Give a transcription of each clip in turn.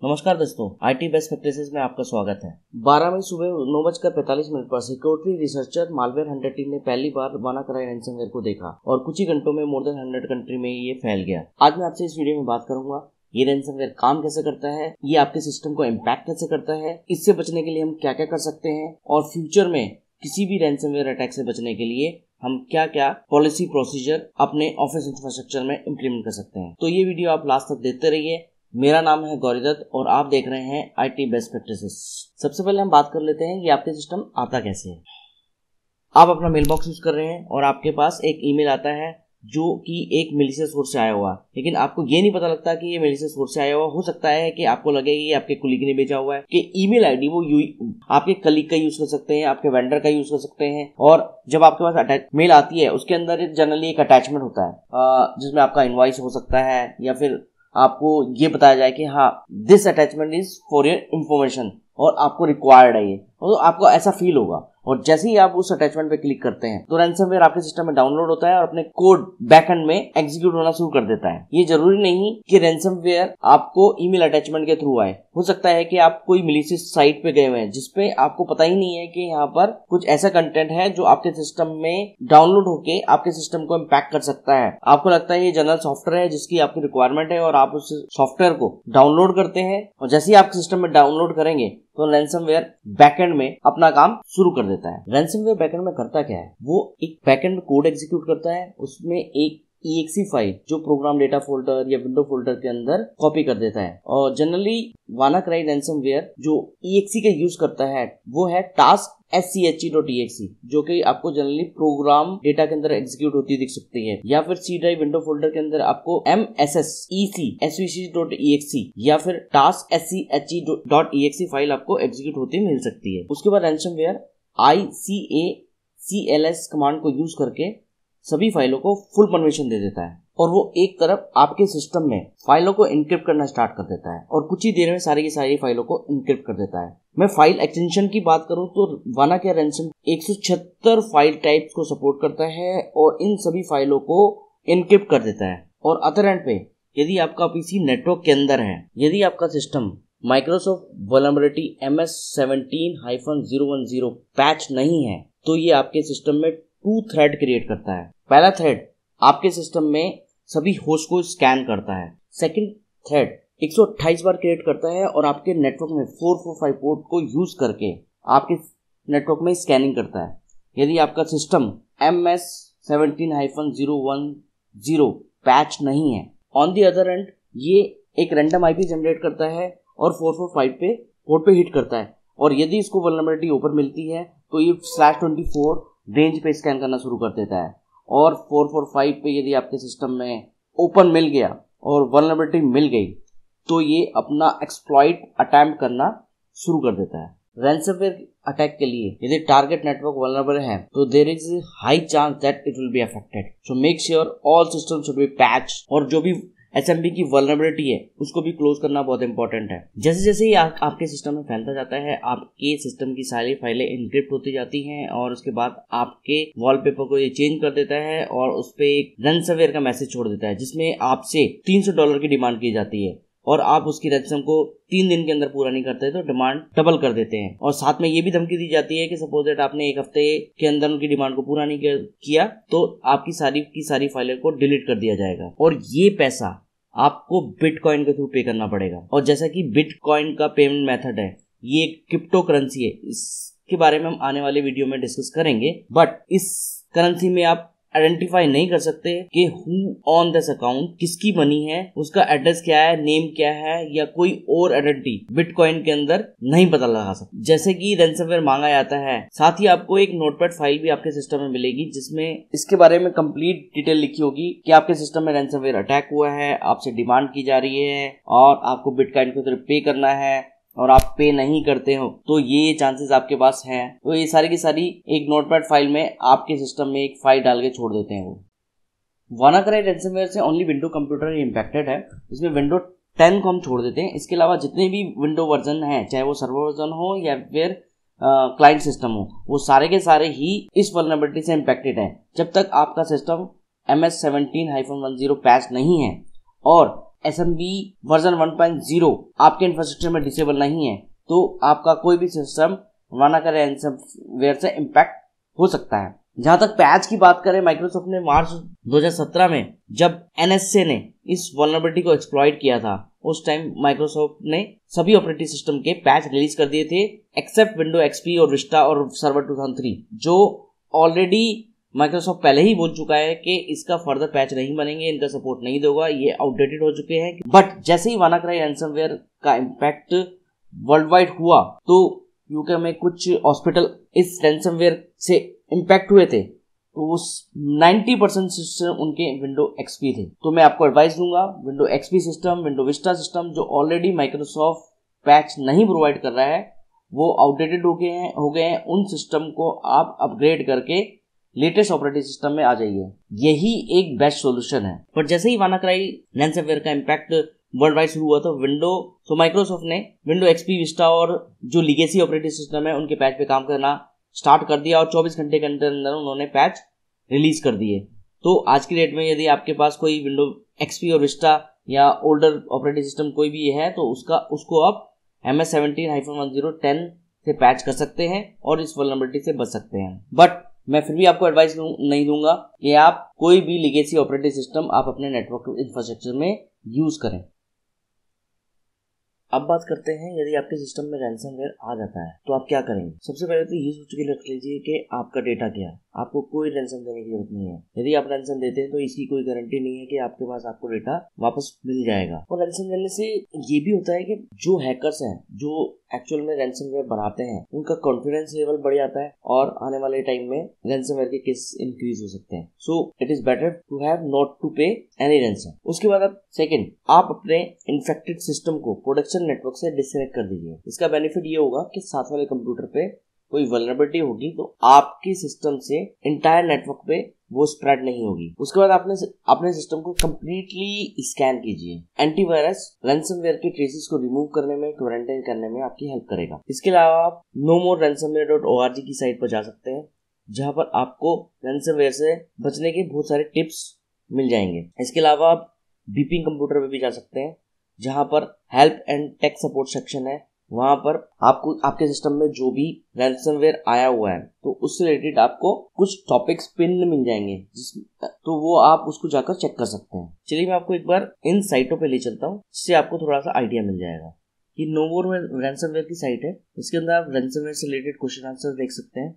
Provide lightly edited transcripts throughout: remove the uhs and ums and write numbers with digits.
नमस्कार दोस्तों, IT best practices में आपका स्वागत है। 12 मई सुबह 9:45 पर security researcher malware Hunter team ने पहली बार वानाक्राई रैंसमवेयर को देखा और कुछ ही घंटों में मोर देन 100 कंट्री में ये फैल गया। आज मैं आपसे इस वीडियो में बात करूंगा ये रैंसमवेयर काम कैसे करता है, ये आपके सिस्टम को इम्पैक्ट कैसे करता है, इससे बचने के लिए हम क्या क्या कर सकते हैं और फ्यूचर में किसी भी रैंसमवेयर अटैक से बचने के लिए हम क्या क्या पॉलिसी प्रोसीजर अपने ऑफिस इंफ्रास्ट्रक्चर में इम्प्लीमेंट कर सकते हैं। तो ये वीडियो आप लास्ट तक देखते रहिए। मेरा नाम है गौरी दत्त और आप देख रहे हैं आईटी बेस्ट प्रैक्टिसेस। सबसे पहले हम बात कर लेते हैं कि आपके सिस्टम आता कैसे है। आप अपना मेल बॉक्स यूज कर रहे हैं और आपके पास एक ईमेल आता है जो कि एक मेलिशियस सोर्स से आया हुआ, लेकिन आपको ये नहीं पता लगता कि ये मेलिशियस सोर्स से आया हुआ। हो सकता है कि आपको लगे कि आपके कुलीग ने भेजा हुआ है कि ईमेल आईडी वो आपके कलीग का यूज कर सकते हैं, आपके वेंडर का यूज कर सकते हैं। और जब आपके पास मेल आती है उसके अंदर जनरली एक अटैचमेंट होता है जिसमें आपका इनवॉइस हो सकता है या फिर आपको ये बताया जाए कि हाँ this attachment is for your information और आपको रिक्वायर्ड है ये, तो आपको ऐसा फील होगा। और जैसे ही आप उस अटैचमेंट पे क्लिक करते हैं तो रैंसमवेयर आपके सिस्टम में डाउनलोड होता है और अपने कोड बैकएंड में एग्जीक्यूट होना शुरू कर देता है। ये जरूरी नहीं कि रैंसमवेयर आपको ईमेल अटैचमेंट के थ्रू आए। हो सकता है कि आप कोई मैलिशियस साइट पे गए हुए हैं जिसपे आपको पता ही नहीं है कि यहाँ पर कुछ ऐसा कंटेंट है जो आपके सिस्टम में डाउनलोड होके आपके सिस्टम को इम्पैक्ट कर सकता है। आपको लगता है ये जनरल सॉफ्टवेयर है जिसकी आपकी रिक्वायरमेंट है और आप उस सॉफ्टवेयर को डाउनलोड करते हैं और जैसे ही आप सिस्टम में डाउनलोड करेंगे तो रैंसमवेयर बैकएंड में अपना काम शुरू कर देता है। रैंसमवेयर बैकएंड में करता क्या है, वो एक बैकएंड में कोड एग्जीक्यूट करता है, उसमें एक EXE फाइल जो प्रोग्राम डेटा फोल्डर या विंडो फोल्डर के अंदर कॉपी कर देता है। और जनरली वानाक्राई रैंसमवेयर जो EXE का यूज करता है वो है task sche.exe, जो कि आपको जनरली प्रोग्राम डेटा के अंदर एग्जीक्यूट होती दिख सकती है, या फिर सी ड्राइव विंडो फोल्डर के अंदर आपको msssvc.exe या फिर task sche.exe फाइल आपको एग्जीक्यूट होती मिल सकती है। उसके बाद रैंसमवेयर ICACLS कमांड को यूज करके सभी फाइलों को फुल परमिशन दे देता है और वो एक तरफ आपके सिस्टम में फाइलों को इनक्रिप्ट करना स्टार्ट कर देता है और कुछ ही देर में सारी की सारी फाइलों को इनक्रिप्ट कर देता है। मैं फाइल एक्सटेंशन की बात करूं तो वानाक्राई रैंसम 176 फाइल टाइप्स को सपोर्ट करता है और इन सभी फाइलों को इनक्रिप्ट कर देता है। और अदर एंड पे यदि आपका पीसी नेटवर्क के अंदर है, यदि आपका system Microsoft vulnerability MS17-010 patch नहीं है तो ये आपके सिस्टम में 2 थ्रेड क्रिएट करता है। पहला थ्रेड आपके सिस्टम में सभी होस्ट को स्कैन करता है, सेकंड थ्रेड 128 बार क्रिएट करता है और आपके नेटवर्क में 445 पोर्ट को यूज करके आपके नेटवर्क में स्कैनिंग करता है। यदि आपका सिस्टम MS17-010 पैच नहीं है, ऑन दी अदर एंड ये एक रैंडम आईपी जनरेट करता है और 445 पे पोर्ट पे हिट करता है और यदि इसको वल्नरेबिलिटी ओपन मिलती है तो ये /24 रेंज पे स्कैन करना शुरू कर देता है और 445 पे यदि आपके सिस्टम में ओपन मिल गया और वल्नरेबिलिटी मिल गई तो ये अपना एक्सप्लॉइट अटेम्प्ट करना शुरू कर देता है। रैंसमवेयर अटैक के लिए यदि टारगेट नेटवर्क वल्नरेबल है तो there is high chance that it will be affected, so make sure all system should be patch और जो भी SMB की वल्नरेबिलिटी है उसको भी क्लोज करना बहुत इंपॉर्टेंट है। जैसे जैसे ही आपके सिस्टम में फैलता जाता है आपके सिस्टम की सारी फाइलें इनक्रिप्ट होती जाती हैं और उसके बाद आपके वॉलपेपर को ये चेंज कर देता है और उस पे एक रैंसमवेयर का मैसेज छोड़ देता है जिसमें आपसे $300 की डिमांड की जाती है और आप उसकी रैंसम को 3 दिन के अंदर पूरा नहीं करते तो डिमांड डबल कर देते हैं। और साथ में ये भी धमकी दी जाती है कि सपोज दैट आपने 1 हफ्ते के अंदर उनकी डिमांड को पूरा नहीं किया तो आपकी सारी फाइलें को डिलीट कर दिया जाएगा और ये पैसा आपको बिटकॉइन के थ्रू पे करना पड़ेगा। और जैसा कि बिटकॉइन का पेमेंट मेथड है ये एक क्रिप्टो करेंसी है, इसके बारे में हम आने वाले वीडियो में डिस्कस करेंगे, बट इस करेंसी में आप आइडेंटिफाई नहीं कर सकते कि हु ऑन दिस अकाउंट, किसकी मनी है, उसका एड्रेस क्या है, नेम क्या है या कोई और आइडेंटिटी बिटकॉइन के अंदर नहीं पता लगा सकते जैसे कि रैंसमवेयर मांगा जाता है। साथ ही आपको एक नोटपैड फाइल भी आपके सिस्टम में मिलेगी जिसमें इसके बारे में कंप्लीट डिटेल लिखी होगी कि आपके सिस्टम में रैंसमवेयर अटैक हुआ है, आपसे डिमांड की जा रही है और आपको बिटकॉइन के थ्रू पे करना है और आप पे नहीं करते हो तो ये चांसेस आपके पास हैं। तो ये सारी की सारी एक नोटपैड फाइल में आपके सिस्टम में एक फाइल डाल के छोड़ देते हैं। वो वानाक्राई रैंसमवेयर से ओनली विंडो कंप्यूटर इम्पैक्टेड है, इसमें विंडो 10 को हम छोड़ देते हैं। इसके अलावा जितने भी विंडो वर्जन हैं, चाहे वो सर्वर वर्जन हो या फिर क्लाइंट सिस्टम हो, वो सारे के सारे ही इस वल्नरेबिलिटी से इम्पैक्टेड है। जब तक आपका सिस्टम MS17-10 पैच नहीं है और SMB वर्जन 1.0 आपके इंफ्रास्ट्रक्चर में डिसेबल नहीं है तो आपका कोई भी सिस्टम वानाकर रैंसमवेयर से इम्पैक्ट हो सकता है। जहां तक पैच की बात करें, माइक्रोसॉफ्ट ने मार्च 2017 में जब NSA ने इस वल्नरेबिलिटी को एक्सप्लॉइट किया था, उस टाइम माइक्रोसॉफ्ट ने सभी ऑपरेटिंग सिस्टम के पैच रिलीज कर दिए थे एक्सेप्ट विंडो XP और विस्टा और सर्वर 2003, जो ऑलरेडी माइक्रोसॉफ्ट पहले ही बोल चुका है कि इसका फर्दर पैच नहीं बनेंगे, इनका सपोर्ट नहीं देगा, ये आउटडेटेड हो चुके हैं। बट जैसे ही वानाक्राई रैंसमवेयर का इम्पैक्ट वर्ल्ड वाइड हुआ तो यूके में कुछ हॉस्पिटल इस रैंसमवेयर से इम्पैक्ट हुए थे, तो उस 90% सिस्टम उनके विंडो XP थे। तो मैं आपको एडवाइस दूंगा, window XP system, window Vista system जो ऑलरेडी माइक्रोसॉफ्ट पैच नहीं प्रोवाइड कर रहा है, वो आउटडेटेड हो गए हैं, उन सिस्टम को आप अपग्रेड करके लेटेस्ट ऑपरेटिंग सिस्टम में आ जाइए। यही एक बेस्ट सॉल्यूशन है। पर जैसे ही वानाक्राई रैंसमवेयर का इम्पैक्ट वर्ल्ड वाइड शुरू हुआ तो माइक्रोसॉफ्ट ने विंडो XP, विस्टा और जो लीगेसी ऑपरेटिंग सिस्टम है उनके पैच पे काम करना स्टार्ट कर दिया और 24 घंटे के अंदर उन्होंने पैच रिलीज कर दिए। तो आज की डेट में यदि आपके पास कोई विंडो XP और विस्टा या ओल्डर ऑपरेटिंग सिस्टम कोई भी है तो उसको आप MS17-10 से पैच कर सकते हैं और इस वल्नरेबिलिटी से बच सकते हैं। बट मैं फिर भी आपको एडवाइस नहीं दूंगा कि आप कोई भी लीगेसी ऑपरेटिंग सिस्टम आप अपने नेटवर्क इंफ्रास्ट्रक्चर में यूज करें। अब बात करते हैं, यदि आपके सिस्टम में रैंसमवेयर आ जाता है तो आप क्या करेंगे। सबसे पहले तो ये सोच के रख लीजिए कि आपका डेटा क्या है, आपको कोई रैंसम देने की जरूरत नहीं है। यदि आप रैंसम देते हैं तो इसकी कोई गारंटी नहीं है कि आपके पास आपको डेटा वापस मिल जाएगा। और रैंसम देने से ये भी होता है कि जो हैकर्स हैं, जो एक्चुअल में रैंसमवेयर बनाते हैं, उनका कॉन्फिडेंस लेवल बढ़ जाता है और आने वाले टाइम में रैंसमवेयर के केस इंक्रीज हो सकते हैं। So it is better to have not to pay any ransom. उसके बाद आप अपने इन्फेक्टेड सिस्टम को प्रोडक्शन नेटवर्क से डिस्कनेक्ट कर दीजिए। इसका बेनिफिट ये होगा कि साथ वाले कंप्यूटर पे कोई वल्नरेबिलिटी होगी तो आपके सिस्टम से इंटायर नेटवर्क पे वो स्प्रेड नहीं होगी। उसके बाद आपने अपने सिस्टम को कंप्लीटली स्कैन कीजिए। एंटीवायरस रैंसमवेयर के ट्रेसेस को रिमूव करने में, क्वारंटाइन करने में आपकी हेल्प करेगा। इसके अलावा आप nomoreransomware.org की साइट पर जा सकते हैं, जहां पर आपको रैंसमवेयर से बचने के बहुत सारे टिप्स मिल जाएंगे। इसके अलावा आप बीपिंग कंप्यूटर पे भी जा सकते हैं, जहां पर help and tech support section है। वहां पर आपको आपके सिस्टम में जो भी रैंसमवेयर आया हुआ है तो उससे रिलेटेड आपको कुछ टॉपिक्स पिन मिल जाएंगे, तो वो आप उसको जाकर चेक कर सकते हैं। चलिए मैं आपको एक बार इन साइटों पे ले चलता हूँ, जिससे आपको थोड़ा सा आइडिया मिल जाएगा। ये नोमोर रैंसमवेयर की साइट है। इसके अंदर आप रैंसमवेयर से रिलेटेड क्वेश्चन आंसर देख सकते हैं।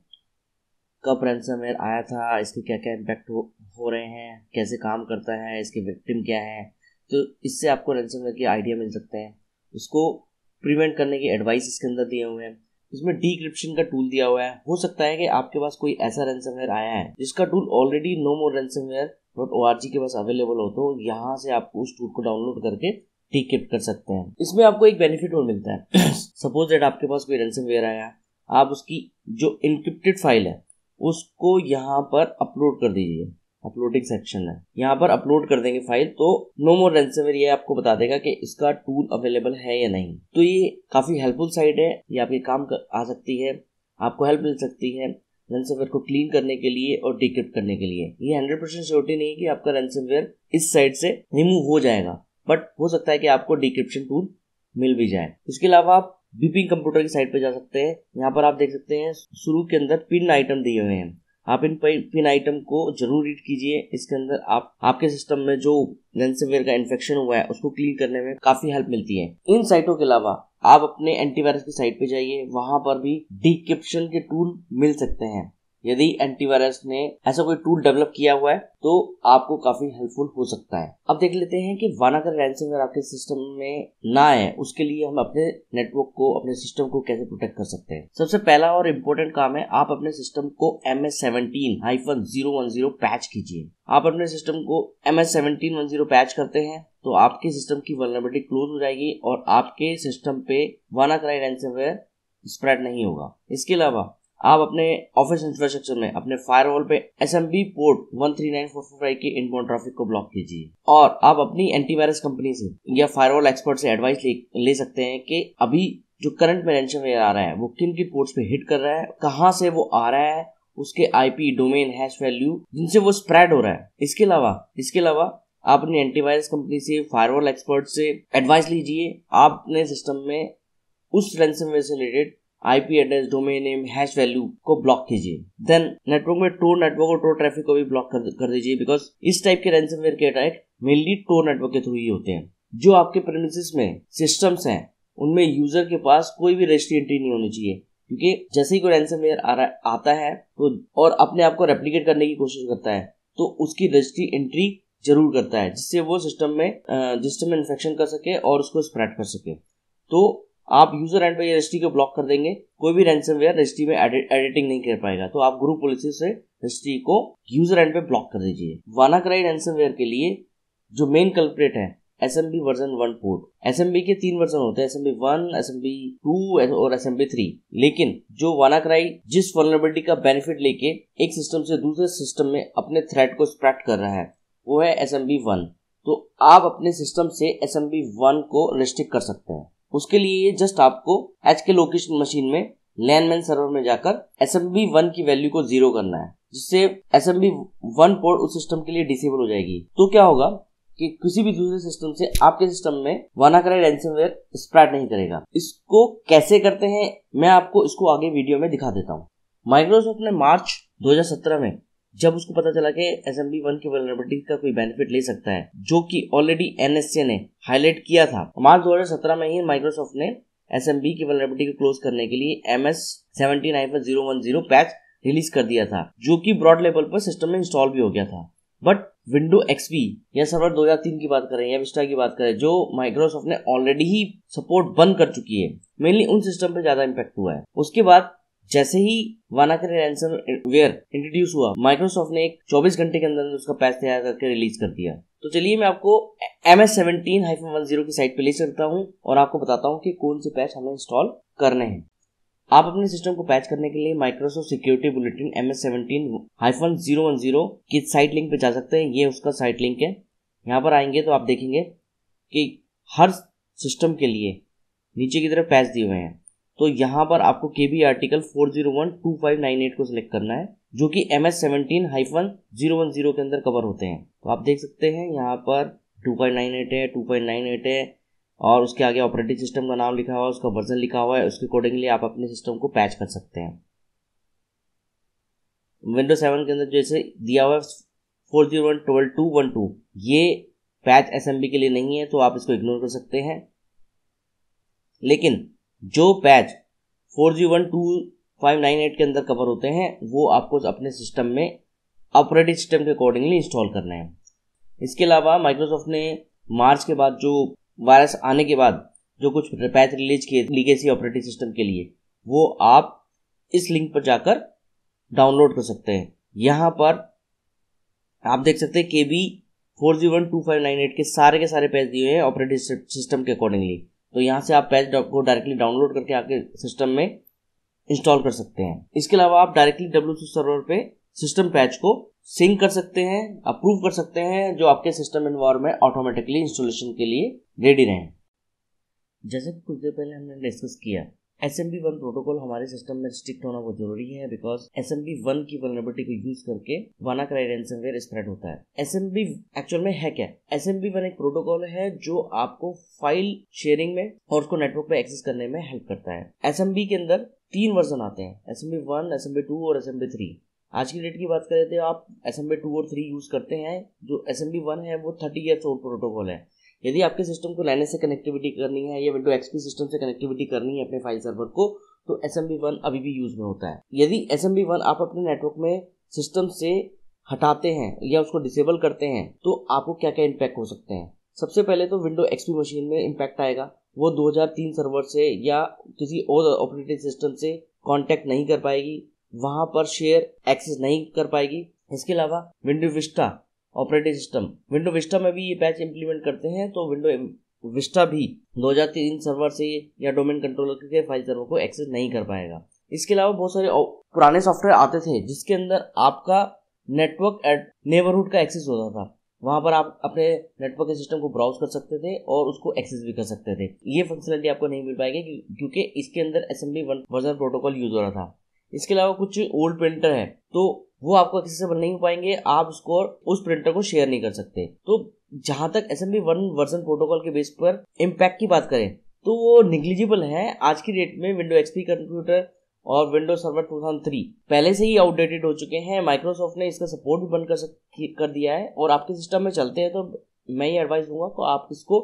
कब रैंसमवेयर आया था, इसके क्या क्या इम्पैक्ट हो रहे हैं, कैसे काम करता है, इसके विक्टिम क्या है, तो इससे आपको रैंसमवेयर के आइडिया मिल सकते हैं। उसको प्रिवेंट करने की एडवाइस इसके अंदर दिए हुए हैं। इसमें डीक्रिप्शन का टूल दिया हुआ है। हो सकता है कि आपके पास कोई ऐसा रैंसमवेयर आया है जिसका टूल ऑलरेडी nomoreransomware.org के पास अवेलेबल हो, तो यहाँ से आप उस टूल को डाउनलोड करके डीक्रिप्ट कर सकते हैं। इसमें आपको एक बेनिफिट और मिलता है। सपोज दैट आपके पास कोई रैंसमवेयर आया, आप उसकी जो इनक्रिप्टेड फाइल है उसको यहाँ पर अपलोड कर दीजिए। अपलोडिंग सेक्शन है, यहाँ पर अपलोड कर देंगे फाइल, तो नो मोर रैंसमवेयर ये आपको बता देगा कि इसका टूल अवेलेबल है या नहीं। तो ये काफी हेल्पफुल साइट है, ये आपके काम आ सकती है, आपको हेल्प मिल सकती है रैंसमवेयर को क्लीन करने के लिए और डिक्रिप्ट करने के लिए। ये 100% श्योरिटी नहीं है कि आपका रैंसमवेयर इस साइट से रिमूव हो जाएगा, बट हो सकता है कि आपको डिक्रिप्शन टूल मिल भी जाए। इसके अलावा आप बीपिंग कंप्यूटर की साइट पर जा सकते हैं। यहाँ पर आप देख सकते हैं शुरू के अंदर पिन आइटम दिए हुए हैं, आप इन पिन आइटम को जरूर रीड कीजिए। इसके अंदर आपके सिस्टम में जो रैंसमवेयर का इन्फेक्शन हुआ है उसको क्लीन करने में काफी हेल्प मिलती है। इन साइटों के अलावा आप अपने एंटीवायरस की साइट पे जाइए, वहां पर भी डिक्रिप्शन के टूल मिल सकते हैं। यदि एंटीवायरस ने ऐसा कोई टूल डेवलप किया हुआ है तो आपको काफी हेल्पफुल हो सकता है। अब देख लेते हैं कि वानाकर रैंसमवेयर आपके सिस्टम में ना आए, उसके लिए हम अपने नेटवर्क को, अपने सिस्टम को कैसे प्रोटेक्ट कर सकते हैं। सबसे पहला और इम्पोर्टेंट काम है, आप अपने सिस्टम को MS17-010 पैच कीजिए। आप अपने सिस्टम को MS17-10 पैच करते हैं तो आपके सिस्टम की वल्नरेबिलिटी क्लोज हो जाएगी और आपके सिस्टम पे वानाक्राई रैंसमवेयर स्प्रेड नहीं होगा। इसके अलावा आप अपने ऑफिस इंफ्रास्ट्रक्चर में अपने फायरवॉल पे SMB पोर्ट 139445 के इनबाउंड ट्रैफिक को ब्लॉक कीजिए। और आप अपनी एंटीवायरस कंपनी से या फायरवॉल एक्सपर्ट से एडवाइस ले सकते हैं कि अभी जो करंट में रैंसमवेयर आ रहा है वो किन की पोर्ट्स पे हिट कर रहा है, कहां से वो आ रहा है, उसके IP डोमेन हैश वैल्यू जिनसे वो स्प्रेड हो रहा है। इसके अलावा आप अपनी एंटीवायरस कंपनी से, फायरवॉल एक्सपर्ट से एडवाइस लीजिए। आप अपने सिस्टम में उस रैंसमवेयर से related IP address, domain name, hash value को ब्लॉक कीजिए। देन नेटवर्क में नेटवर्क और टोर ट्रैफिक को भी ब्लॉक कर दीजिए, बिकॉज इस टाइप के रैंसमवेयर के अटैक मेनली टोर नेटवर्क के थ्रू ही होते हैं। जो आपके प्रेमिसेस में सिस्टम्स हैं उनमें यूजर के पास कोई भी रजिस्ट्री एंट्री नहीं होनी चाहिए, क्योंकि जैसे ही कोई रैंसमवेयर आता है तो और अपने आप को रेप्लिकेट करने की कोशिश करता है तो उसकी रजिस्ट्री एंट्री जरूर करता है, जिससे वो सिस्टम में इन्फेक्शन कर सके और उसको स्प्रेड कर सके। तो आप यूजर एंड पे ये रजिस्ट्री को ब्लॉक कर देंगे, कोई भी रैंसमवेयर रजिस्ट्री में एडिटिंग नहीं कर पाएगा। तो आप ग्रुप पॉलिसी से रजिस्ट्री को यूजर एंड पे ब्लॉक कर दीजिए। वानाक्राई रैंसमवेयर के लिए जो मेन कल्प्रेट है SMB वर्जन 1 पोर्ट। SMB के 3 वर्जन होते हैं, SMB 1, SMB 2 और SMB 3। लेकिन जो वानाक्राई जिस वल्नरेबिलिटी का बेनिफिट लेके एक सिस्टम से दूसरे सिस्टम में अपने थ्रेट को स्प्रेड कर रहा है वो है SMB 1। तो आप अपने सिस्टम से SMB 1 को रिस्ट्रिक्ट कर सकते हैं। उसके लिए जस्ट आपको एच के लोकेशन मशीन में लैनमैन सर्वर में जाकर SMB 1 की वैल्यू को 0 करना है, जिससे SMB 1 पोर्ट उस सिस्टम के लिए डिसेबल हो जाएगी। तो क्या होगा कि किसी भी दूसरे सिस्टम से आपके सिस्टम में वानाक्राई रैंसमवेयर स्प्रेड नहीं करेगा। इसको कैसे करते हैं मैं आपको इसको आगे वीडियो में दिखा देता हूँ। माइक्रोसॉफ्ट ने मार्च 2017 में जब उसको पता चला कि SMB 1 की वल्नरेबिलिटी का कोई बेनिफिट ले सकता है, जो कि ऑलरेडी NSA ने हाईलाइट किया था, मार्च 2017 में ही माइक्रोसॉफ्ट ने SMB की वल्नरेबिलिटी को क्लोज करने के लिए MS17-010 पैच रिलीज कर दिया था, जो कि ब्रॉड लेवल पर सिस्टम में इंस्टॉल भी हो गया था। बट विंडो XP या सर्वर 2003 की बात करें या विस्टा की बात करें, जो माइक्रोसॉफ्ट ने ऑलरेडी ही सपोर्ट बंद कर चुकी है, मेनली उन सिस्टम पे ज्यादा इम्पैक्ट हुआ है। उसके बाद जैसे ही वानाक्राई रैंसमवेयर इंट्रोड्यूस हुआ, माइक्रोसॉफ्ट ने एक 24 घंटे के अंदर उसका पैच तैयार करके रिलीज कर दिया। तो चलिए मैं आपको MS17-10 की साइट पे ले चलता हूँ और आपको बताता हूँ कि कौन से पैच हमें इंस्टॉल करने हैं। आप अपने सिस्टम को पैच करने के लिए माइक्रोसॉफ्ट सिक्योरिटी बुलेटिन MS17-010 की साइट लिंक पे जा सकते हैं। ये उसका साइट लिंक है। यहाँ पर आएंगे तो आप देखेंगे कि हर सिस्टम के लिए नीचे की तरफ पैच दिए हुए हैं। तो यहाँ पर आपको KB आर्टिकल 4012598 को सिलेक्ट करना है, जो कि MS17-010 के अंदर कवर होते हैं। तो आप देख सकते हैं यहाँ पर 2.98 है, 2.98 है और उसके आगे ऑपरेटिंग सिस्टम का नाम लिखा हुआ है, उसका वर्जन लिखा हुआ है। उसके अकॉर्डिंगली आप अपने सिस्टम को पैच कर सकते हैं। विंडोज 7 के अंदर जैसे दिया हुआ है 401.12.12, ये पैच SMB के लिए नहीं है, तो आप इसको इग्नोर कर सकते हैं। लेकिन जो पैच 4012598 के अंदर कवर होते हैं वो आपको अपने सिस्टम में ऑपरेटिंग सिस्टम के अकॉर्डिंगली इंस्टॉल करना है। इसके अलावा माइक्रोसॉफ्ट ने मार्च के बाद जो वायरस आने के बाद जो कुछ पैच रिलीज किए लीगेसी ऑपरेटिंग सिस्टम के लिए, वो आप इस लिंक पर जाकर डाउनलोड कर सकते हैं। यहाँ पर आप देख सकते हैं KB 4012598 के सारे पैच दिए हुए हैं ऑपरेटिंग सिस्टम के अकॉर्डिंगली। तो यहाँ से आप पैच को डायरेक्टली डाउनलोड करके आपके सिस्टम में इंस्टॉल कर सकते हैं। इसके अलावा आप डायरेक्टली W3 सर्वर पे सिस्टम पैच को सिंक कर सकते हैं, अप्रूव कर सकते हैं, जो आपके सिस्टम एनवायरनमेंट ऑटोमेटिकली इंस्टॉलेशन के लिए रेडी रहें। जैसे कि कुछ देर पहले हमने डिस्कस किया, SMB 1 प्रोटोकॉल हमारे सिस्टम में स्ट्रिक्ट होना बहुत जरूरी है, बिकॉज SMB 1 की वल्नरेबिलिटी को यूज करके वानाक्राई रैंसमवेयर स्प्रेड होता है। SMB एक्चुअल में है क्या? SMB 1 एक प्रोटोकॉल है जो आपको फाइल शेयरिंग में और उसको नेटवर्क पे एक्सेस करने में हेल्प करता है। SMB के अंदर 3 वर्जन आते हैं, SMB 1, SMB 2 और SMB 3। आज की डेट की बात करें तो आप SMB 2 और 3 यूज करते हैं। जो SMB 1 है वो 30 ईयर्स ओल्ड प्रोटोकॉल है। यदि आपके सिस्टम को लाइनेज से कनेक्टिविटी करनी है या विंडो XP सिस्टम से कनेक्टिविटी करनी है अपने फाइल सर्वर को, तो SMB 1 अभी भी यूज में होता है। यदि SMB 1 आप अपने नेटवर्क में सिस्टम से हटाते हैं या उसको डिसेबल करते हैं तो आपको क्या क्या इम्पैक्ट हो सकते हैं। सबसे पहले तो विंडो XP मशीन में इम्पैक्ट आएगा। वो 2003 सर्वर से या किसी और ऑपरेटिंग सिस्टम से कॉन्टैक्ट नहीं कर पाएगी, वहां पर शेयर एक्सेस नहीं कर पाएगी। इसके अलावा window Vista operating system, window Vista में भी ये पैच इंप्लीमेंट करते हैं, तो विंडो विस्टा भी 2003 सर्वर से या डोमेन कंट्रोलर के फाइल सर्वर को एक्सेस नहीं कर पाएगा। इसके अलावा बहुत सारे पुराने सॉफ्टवेयर आते थे जिसके अंदर आपका नेटवर्क एट नेबरहुड का एक्सेस होता था। वहां पर आप अपने नेटवर्क के सिस्टम को ब्राउज कर सकते थे और उसको एक्सेस भी कर सकते थे। ये फंक्शनलिटी आपको नहीं मिल पाएगी क्योंकि इसके अंदर SMB 1 वर्जन प्रोटोकॉल यूज हो रहा था। इसके अलावा कुछ ओल्ड प्रिंटर है, तो वो आपको एक्सेसिबल नहीं हो पाएंगे, आप उसको उस प्रिंटर को शेयर नहीं कर सकते। तो जहां तक SMB1 वर्जन प्रोटोकॉल के बेस पर इम्पैक्ट की बात करें तो वो निग्लिजिबल है। आज की डेट में विंडो XP कंप्यूटर और विंडोज सर्वर 2003 पहले से ही आउटडेटेड हो चुके हैं। माइक्रोसॉफ्ट ने इसका सपोर्ट भी बंद कर दिया है और आपके सिस्टम में चलते हैं, तो मैं ये एडवाइस दूंगा तो आप इसको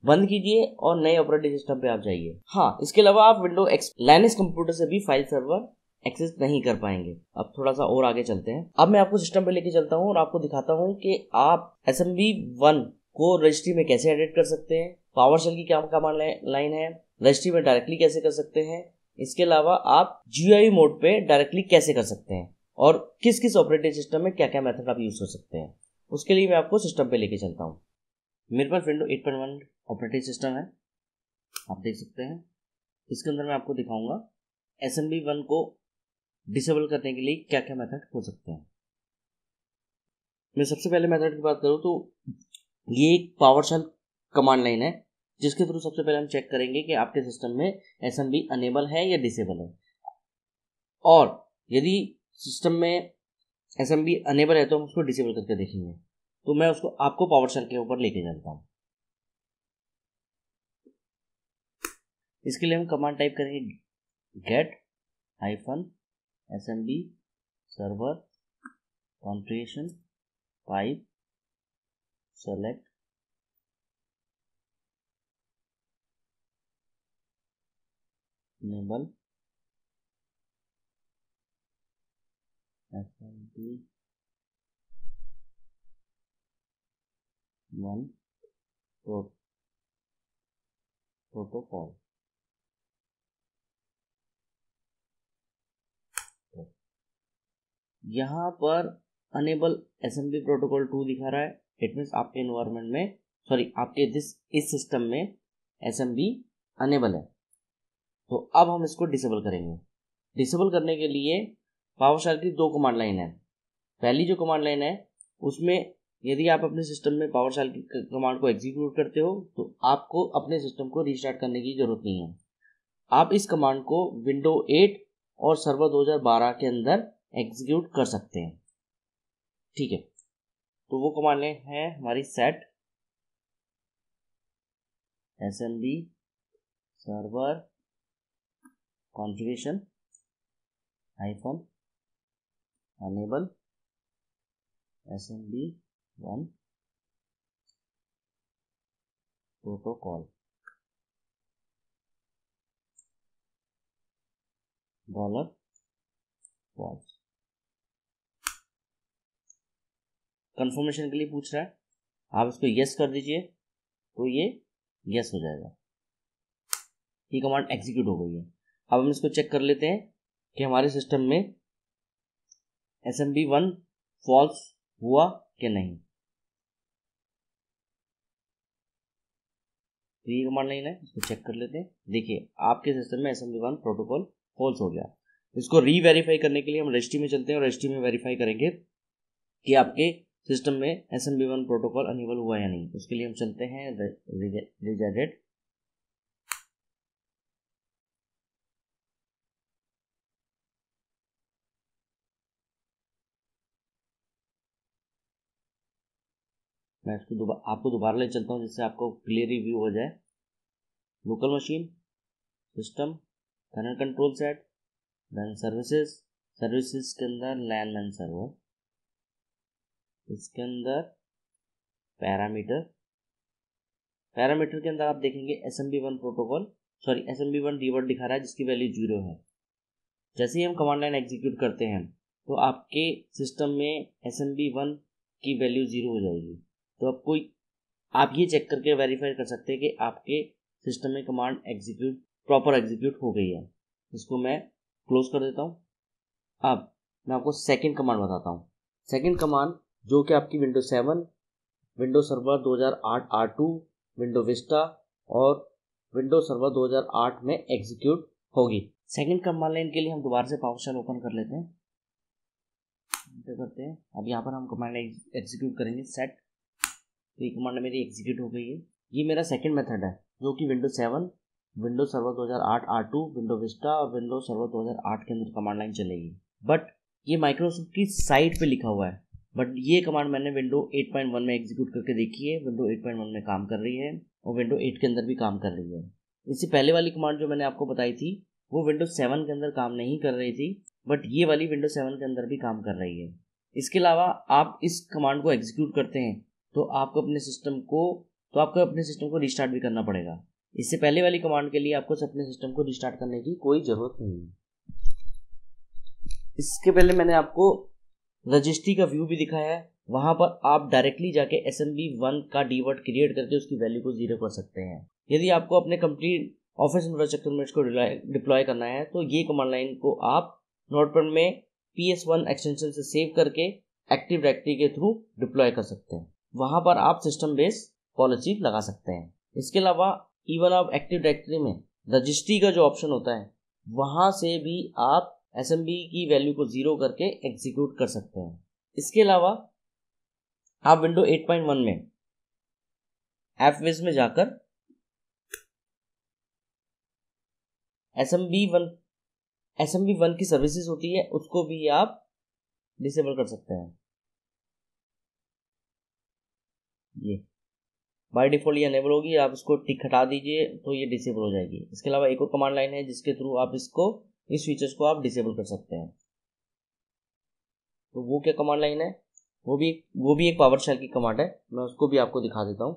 बंद कीजिए और नए ऑपरेटिंग सिस्टम पे आप जाइए। हाँ, इसके अलावा आप विंडो लाइनक्स कंप्यूटर से भी फाइल सर्वर एक्सेस नहीं कर पाएंगे। अब थोड़ा सा और आगे चलते हैं। अब मैं आपको सिस्टम पे लेके चलता हूँ और आपको दिखाता हूँ कि आप SMB1 को रजिस्ट्री में कैसे एडिट कर सकते हैं, पावर शेल की क्या कमांड लाइन है, रजिस्ट्री में डायरेक्टली कैसे कर सकते हैं। इसके अलावा आप GUI मोड पे डायरेक्टली कैसे कर सकते हैं और किस किस ऑपरेटिंग सिस्टम में क्या क्या मेथड आप यूज कर सकते हैं, उसके लिए मैं आपको सिस्टम पे लेके चलता हूँ। मेरे पास विंडो 8.1 ऑपरेटिंग सिस्टम है, आप देख सकते हैं। इसके अंदर मैं आपको दिखाऊंगा SMB1 को डिसेबल करने के लिए क्या क्या मेथड हो सकते हैं। मैं सबसे पहले मेथड की बात करूं तो ये एक पावरशेल कमांड लाइन है जिसके थ्रू सबसे पहले हम चेक करेंगे कि आपके सिस्टम में SMB अनेबल है या डिसेबल है, और यदि सिस्टम में SMB अनेबल है तो हम उसको डिसेबल करके देखेंगे। तो मैं उसको आपको पावरशेल के ऊपर लेके चलता हूँ। इसके लिए हम कमांड टाइप करेंगे get-smb server configuration pipe select enable SMB1 protocol। यहाँ पर अनेबल SMB प्रोटोकॉल 2 दिखा रहा है। इट मीन्स आपके एनवायरनमेंट में आपके इस सिस्टम में SMB अनेबल है। तो अब हम इसको डिसेबल करेंगे। डिसेबल करने के लिए पावरशेल की 2 कमांड लाइन है। पहली जो कमांड लाइन है उसमें यदि आप अपने सिस्टम में पावरशेल की कमांड को एग्जीक्यूट करते हो तो आपको अपने सिस्टम को रीस्टार्ट करने की जरूरत नहीं है। आप इस कमांड को विंडो 8 और सर्वर 2012 के अंदर एग्जीक्यूट कर सकते हैं। ठीक है, तो वो कमांड लाइन है हमारी set SMB server configuration -enable SMB1 protocol $false। Confirmation के लिए पूछ रहा है, आप इसको यस कर दीजिए तो ये यस हो जाएगा। ये कमांड एग्जीक्यूट हो गई है। अब हम इसको चेक कर लेते हैं कि हमारे सिस्टम में SMB1 फॉल्स हुआ कि नहीं। तो ये कमांड लाइन है, इसको चेक कर लेते हैं। देखिए आपके सिस्टम में SMB1 प्रोटोकॉल फॉल्स हो गया। इसको री-वेरीफाई करने के लिए हम रजिस्ट्री में चलते हैं और रजिस्ट्री में वेरीफाई करेंगे कि आपके सिस्टम में SMB1 प्रोटोकॉल अनेबल हुआ या नहीं। उसके लिए हम चलते हैं regedit मैं इसको आपको दोबारा ले चलता हूँ जिससे आपको क्लियर रिव्यू हो जाए। Local machine system current control set then services के अंदर लैन मैन सर्वर, इसके अंदर पैरामीटर के अंदर आप देखेंगे SMB1 प्रोटोकॉल SMB1 डीवर्ड दिखा रहा है जिसकी वैल्यू 0 है। जैसे ही हम कमांड लाइन एग्जीक्यूट करते हैं तो आपके सिस्टम में SMB1 की वैल्यू 0 हो जाएगी। तो आप ये चेक करके वेरीफाई कर सकते हैं कि आपके सिस्टम में कमांड प्रॉपर एग्जीक्यूट हो गई है। इसको मैं क्लोज कर देता हूँ। अब मैं आपको सेकंड कमांड बताता हूँ। सेकंड कमांड जो कि आपकी window 7, window server 2008 R2, window Vista और विंडो सर्वर 2008 में एग्जीक्यूट होगी। सेकंड कमांड लाइन के लिए हम दोबारा से पावरशेल ओपन कर लेते हैं, करते हैं। अब यहाँ पर हम कमांड एग्जीक्यूट करेंगे सेट। तो ये कमांड मेरी एग्जीक्यूट हो गई है। ये मेरा सेकंड मेथड है जो कि window 7, window server 2008 R2, window Vista और विंडो सर्वर 2008 के अंदर कमांड लाइन चलेगी। बट ये माइक्रोसॉफ्ट की साइट पे लिखा हुआ है, बट ये कमांड मैंने विंडो 8.1 में एग्जीक्यूट करके देखी है, विंडो 8.1 में काम कर रही है और विंडो 8 के अंदर भी काम कर रही है। इससे पहले वाली कमांड जो मैंने आपको बताई थी वो विंडो 7 के अंदर काम नहीं कर रही थी, बट ये वाली विंडो 7 के अंदर भी काम कर रही है। इसके अलावा आप इस कमांड को एग्जीक्यूट करते हैं तो आपको अपने सिस्टम को रिस्टार्ट भी करना पड़ेगा। इससे पहले वाली कमांड के लिए आपको अपने सिस्टम को रिस्टार्ट करने की कोई ज़रूरत नहीं है। इसके पहले मैंने आपको रजिस्ट्री का व्यू भी दिखाया है, वहां पर आप डायरेक्टली जाके assembly1 का डीवर्ड क्रिएट करके उसकी वैल्यू को 0 कर सकते हैं। यदि आपको अपने कंप्लीट ऑफिस इंफ्रास्ट्रक्चर में इसको डिप्लॉय करना है तो ये कमांड लाइन को आप नोटपैड में PS1 एक्सटेंशन से सेव करके एक्टिव डायरेक्टरी के थ्रू डिप्लॉय कर सकते हैं। वहां पर आप सिस्टम बेस पॉलिसी लगा सकते हैं। इसके अलावा इवन आप एक्टिव डायरेक्टरी में रजिस्ट्री का जो ऑप्शन होता है वहां से भी आप एसएमबी की वैल्यू को 0 करके एग्जीक्यूट कर सकते हैं। इसके अलावा आप विंडो 8.1 में एफविज में जाकर एसएमबी1 की सर्विसेज होती है उसको भी आप डिसेबल कर सकते हैं। ये बाय डिफॉल्ट ये अनेबल होगी, आप इसको टिक हटा दीजिए तो ये डिसेबल हो जाएगी। इसके अलावा एक और कमांड लाइन है जिसके थ्रू आप इस फीचर्स को आप डिसेबल कर सकते हैं। तो वो क्या कमांड लाइन है, वो भी एक पावर शेल की कमांड है, मैं उसको भी आपको दिखा देता हूँ।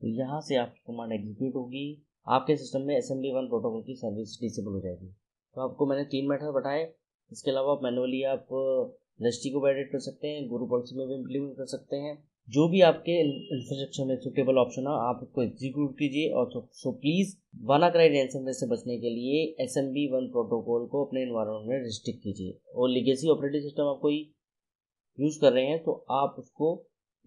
तो यहाँ से आपकी कमांड एग्जीक्यूट होगी, आपके सिस्टम में assembly1 प्रोटोकॉल की सर्विस डिसेबल हो जाएगी। तो आपको मैंने 3 मेथड बताए। इसके अलावा मैनुअली आप रजिस्ट्री को एडिट कर सकते हैं, गुरु पॉलिसी में भी इम्प्लीमेंट कर सकते हैं। जो भी आपके इंफ्रास्ट्रक्चर में सुटेबल ऑप्शन है आप उसको एग्जीक्यूट कीजिए। और सो प्लीज वानाक्राई रैंसमवेयर से बचने के लिए assembly1 प्रोटोकॉल को अपने एनवायरनमेंट में रिस्ट्रिक्ट कीजिए। और लीगेसी ऑपरेटिंग सिस्टम आप कोई यूज कर रहे हैं तो आप उसको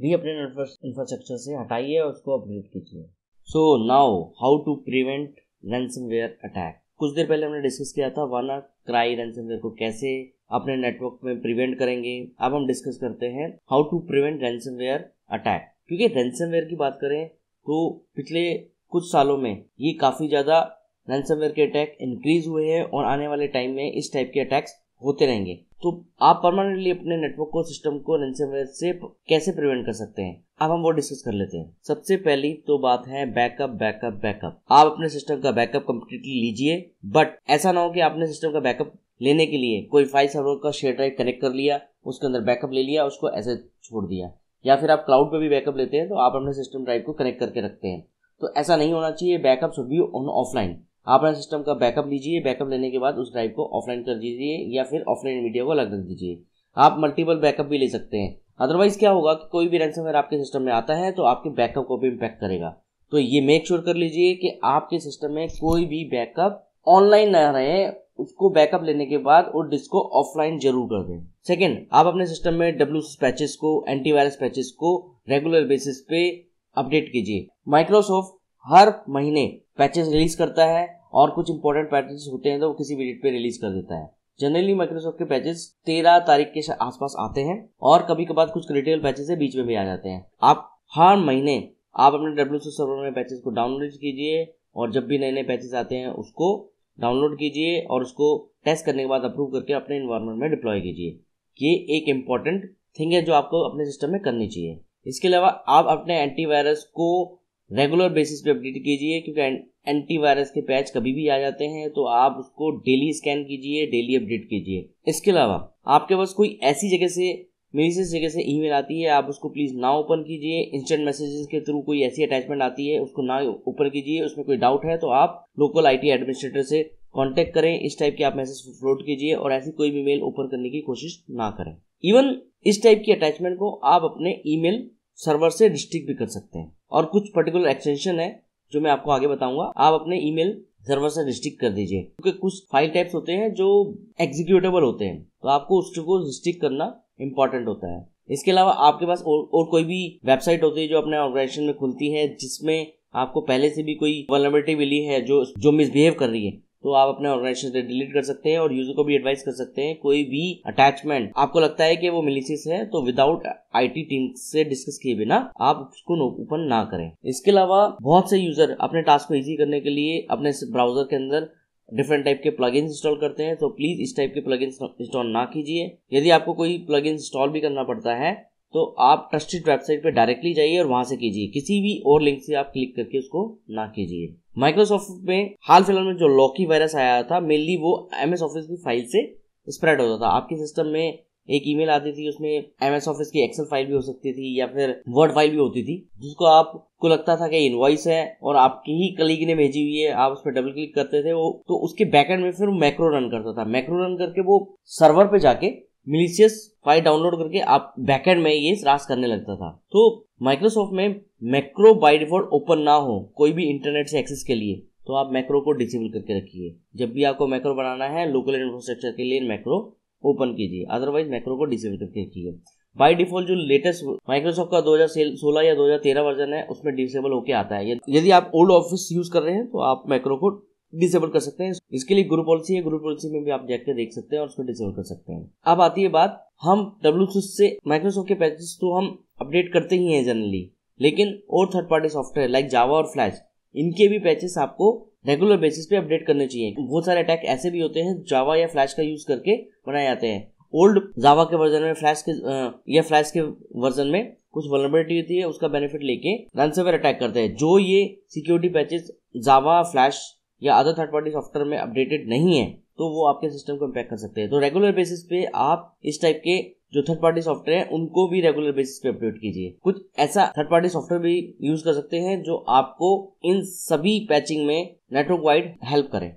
भी अपने इंफ्रास्ट्रक्चर से हटाइए और उसको अपडेट कीजिए। So now how to prevent ransomware attack. कुछ देर पहले हमने डिस्कस किया था वानाक्राई रैंसमवेयर को कैसे अपने नेटवर्क में प्रिवेंट करेंगे। अब हम डिस्कस करते हैं how to prevent ransomware attack. क्योंकि रैंसमवेयर की बात करें तो पिछले कुछ सालों में ये काफ़ी ज़्यादा रैंसमवेयर के अटैक इंक्रीज हुए हैं और आने वाले टाइम में इस टाइप के अटैक्स होते रहेंगे। तो आप परमानेंटली अपने नेटवर्क को सिस्टम को रैंसमवेयर से कैसे प्रिवेंट कर सकते हैं, अब हम वो डिस्कस कर लेते हैं। सबसे पहली तो बात है बैकअप। आप अपने सिस्टम का बैकअप कंप्लीटली लीजिए, बट ऐसा ना हो कि आपने सिस्टम का बैकअप लेने के लिए कोई फाइल सर्वर का शेयर ड्राइव कनेक्ट कर लिया, उसके अंदर बैकअप ले लिया, उसको ऐसे छोड़ दिया। या फिर आप क्लाउड पे भी बैकअप लेते हैं तो आप अपने सिस्टम ड्राइव को कनेक्ट करके रखते हैं। तो ऐसा नहीं होना चाहिए। Backup should be on offline. आप अपने सिस्टम का बैकअप लीजिए, बैकअप लेने के बाद उस ड्राइव को ऑफलाइन कर दीजिए या फिर ऑफलाइन मीडिया को अलग रख दीजिए। आप मल्टीपल बैकअप भी ले सकते हैं। अदरवाइज क्या होगा कि कोई भी रैंसमवेयर आपके सिस्टम में आता है तो आपके बैकअप को भी इम्पैक्ट करेगा। तो ये मेक श्योर कर लीजिए कि आपके सिस्टम में कोई भी बैकअप ऑनलाइन ना रहे, उसको बैकअप लेने के बाद और डिस्क को ऑफलाइन जरूर कर दें। सेकेंड, आप अपने सिस्टम में WCS पैचेस को, एंटीवायरस पैचेस को रेगुलर बेसिस पे अपडेट कीजिए। माइक्रोसॉफ्ट हर महीने पैचेस रिलीज करता है और कुछ इंपॉर्टेंट पैचेस होते हैं तो वो किसी भी डेट पे रिलीज कर देता है। जनरली माइक्रोसॉफ्ट के पैचेस 13 तारीख के आसपास आते हैं और कभी कभार कुछ क्रिटिकल पैचेस है बीच में भी आ जाते हैं। आप हर महीने आप अपने WCS सर्वर में पैचेस को डाउनलोड कीजिए और जब भी नए नए पैचेस आते हैं उसको डाउनलोड कीजिए और उसको टेस्ट करने के बाद अप्रूव करके अपने एनवायरनमेंट में डिप्लॉय कीजिए। ये एक इम्पॉर्टेंट थिंग है जो आपको अपने सिस्टम में करनी चाहिए। इसके अलावा आप अपने एंटीवायरस को रेगुलर बेसिस पे अपडेट कीजिए, क्योंकि एंटीवायरस के पैच कभी भी आ जाते हैं तो आप उसको डेली स्कैन कीजिए, डेली अपडेट कीजिए। इसके अलावा आपके पास कोई ऐसी जगह से मेलिशियस जगह से ईमेल आती है, आप उसको प्लीज ना ओपन कीजिए। इंस्टेंट मैसेजेस के थ्रू कोई ऐसी अटैचमेंट आती है उसको ना ओपन कीजिए। उसमें कोई डाउट है तो आप लोकल IT एडमिनिस्ट्रेटर से कांटेक्ट करें। इस टाइप के आप मैसेज फ्लोट कीजिए और ऐसी कोई भी मेल ओपन करने की कोशिश ना करें। इवन इस टाइप की अटैचमेंट को आप अपने ईमेल सर्वर से रिस्ट्रिक्ट भी कर सकते हैं और कुछ पर्टिकुलर एक्सटेंशन है जो मैं आपको आगे बताऊंगा, आप अपने ईमेल सर्वर से रिस्ट्रिक्ट कर दीजिए। क्योंकि कुछ फाइल टाइप्स होते हैं जो एग्जीक्यूटेबल होते हैं तो आपको उसको रिस्ट्रिक्ट करना इंपॉर्टेंट होता है। इसके अलावा आपके पास और कोई भी वेबसाइट होती है जो अपने ऑर्गेनाइजेशन में खुलती है जिसमें आपको पहले से भी कोई वल्नरेबिलिटी मिली है जो मिसबिहेव कर रही है, तो आप अपने ऑर्गेनाइजेशन से डिलीट कर सकते हैं और यूजर को भी एडवाइस कर सकते हैं कोई भी अटैचमेंट आपको लगता है कि वो मेलिशियस है तो विदाउट IT टीम से डिस्कस किए बिना आप उसको ओपन ना करें। इसके अलावा बहुत से यूजर अपने टास्क को इजी करने के लिए अपने ब्राउजर के अंदर डिफरेंट टाइप के प्लगइन्स इंस्टॉल करते हैं, तो प्लीज इस टाइप के प्लगइन्स इंस्टॉल ना कीजिए। यदि आपको कोई प्लगइन इंस्टॉल भी करना पड़ता है तो आप ट्रस्टेड वेबसाइट पे डायरेक्टली जाइए और वहां से कीजिए, किसी भी और लिंक से आप क्लिक करके उसको ना कीजिए। माइक्रोसॉफ्ट में हाल फिलहाल में जो लॉकी वायरस आया था, मेनली वो MS ऑफिस की फाइल से स्प्रेड होता था। आपके सिस्टम में एक ईमेल आती थी, उसमें MS ऑफिस की एक्सेल फाइल भी हो सकती थी या फिर वर्ड फाइल भी होती थी, जिसको आपको लगता था कि इनवॉइस है और आपकी ही कलीग ने भेजी हुई है। आप उस पर डबल क्लिक करते थे, वो तो उसके बैकएंड में फिर मैक्रो रन करता था। मैक्रो रन करके वो सर्वर पे जाके मिलीशियस फाइल डाउनलोड करके आप बैकएंड में ये रास करने लगता था। तो माइक्रोसॉफ्ट में मैक्रो बाय डिफॉल्ट ओपन ना हो कोई भी इंटरनेट से एक्सेस के लिए, तो आप मैक्रो को डिसेबल करके रखिए। जब भी आपको मैक्रो बनाना है लोकल इंफ्रास्ट्रक्चर के लिए मैक्रो ओपन कीजिए, अदरवाइज मैक्रो को डिसेबल करके रखिए। बाय डिफॉल्ट जो लेटेस्ट माइक्रोसॉफ्ट का 2016 या 2013 वर्जन है उसमें डिसेबल होके आता है। यदि आप ओल्ड ऑफिस यूज कर रहे हैं तो आप मैक्रो को डिसेबल कर सकते हैं। इसके लिए ग्रुप पॉलिसी है, ग्रुप पॉलिसी में भी आप जाकर देख सकते हैं और उसको डिसेबल कर सकते हैं। अब आती है बात, हम WSUS से माइक्रोसॉफ्ट के पैचेस तो हम अपडेट करते ही हैं जनरली, लेकिन और third party software like Java और फ्लैश, इनके भी पैचेस आपको रेगुलर बेसिस पे अपडेट करने चाहिए। बहुत सारे अटैक ऐसे भी होते हैं जावा या फ्लैश का यूज करके बनाए जाते हैं। ओल्ड जावा के वर्जन में फ्लैश के वर्जन में कुछ वल्नरेबिलिटी होती है, उसका बेनिफिट लेके रैंसमवेयर अटैक करते हैं। जो ये सिक्योरिटी पैचेस जावा, फ्लैश या अदर थर्ड पार्टी सॉफ्टवेयर में अपडेटेड नहीं है तो वो आपके सिस्टम को इम्पैक्ट कर सकते हैं। तो रेगुलर बेसिस पे आप इस टाइप के जो थर्ड पार्टी सॉफ्टवेयर है उनको भी रेगुलर बेसिस पे अपडेट कीजिए। कुछ ऐसा थर्ड पार्टी सॉफ्टवेयर भी यूज कर सकते हैं जो आपको इन सभी पैचिंग में नेटवर्क वाइड हेल्प करे।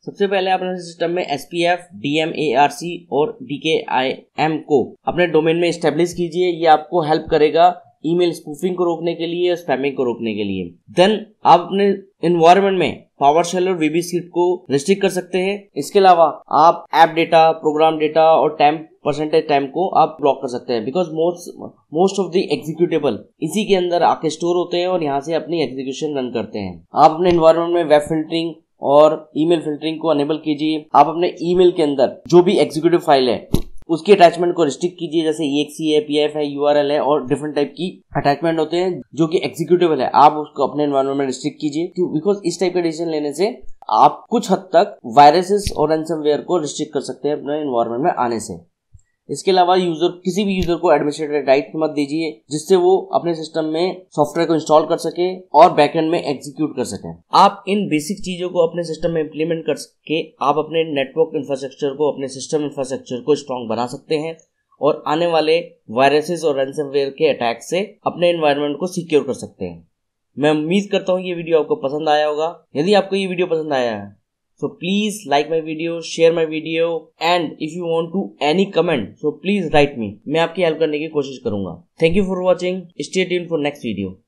सबसे पहले आप अपने सिस्टम में SPF, DMARC और DKIM को अपने डोमेन में एस्टेब्लिश कीजिए। ये आपको हेल्प करेगा ईमेल स्पूफिंग को रोकने के लिए, स्पैमिंग को रोकने के लिए। देन आप अपने एनवायरनमेंट में PowerShell और VB स्क्रिप्ट को रिस्ट्रिक्ट कर सकते हैं। इसके अलावा आप ऐप डेटा, प्रोग्राम डेटा और परसेंटेज टाइम को आप ब्लॉक कर सकते हैं, because most of the executable इसी के अंदर आके स्टोर होते हैं और यहाँ से अपनी एग्जीक्यूशन रन करते हैं। आप अपने एनवायरनमेंट में वेब फिल्टरिंग और ईमेल फिल्टरिंग को अनेबल कीजिए। आप अपने ईमेल के अंदर जो भी एग्जीक्यूटिव फाइल है उसकी अटैचमेंट को रिस्ट्रिक्ट कीजिए, जैसे EXE है, PF है, URL है और डिफरेंट टाइप की अटैचमेंट होते हैं जो कि एग्जीक्यूटिबल है, आप उसको अपने एनवायरनमेंट में रिस्ट्रिक्ट कीजिए। बिकॉज इस टाइप का डिसीजन लेने से आप कुछ हद तक वायरसेस और रैंसमवेयर को रिस्ट्रिक्ट कर सकते हैं अपने एनवायरनमेंट में आने से। इसके अलावा किसी भी यूजर को एडमिनिस्ट्रेटर राइट मत दीजिए जिससे वो अपने सिस्टम में सॉफ्टवेयर को इंस्टॉल कर सके और बैकएंड में एग्जीक्यूट कर सके। आप इन बेसिक चीजों को अपने सिस्टम में इंप्लीमेंट करके आप अपने नेटवर्क इंफ्रास्ट्रक्चर को, अपने सिस्टम इंफ्रास्ट्रक्चर को स्ट्रॉन्ग बना सकते हैं और आने वाले वायरसेस और रैंसमवेयर के अटैक से अपने एनवायरनमेंट को सिक्योर कर सकते हैं। मैं उम्मीद करता हूँ ये वीडियो आपको पसंद आया होगा। यदि आपको ये वीडियो पसंद आया है so please like my video, share my video and if you want to any comment so please write me। मैं आपकी हेल्प करने की कोशिश करूंगा। Thank you for watching. Stay tuned for next video.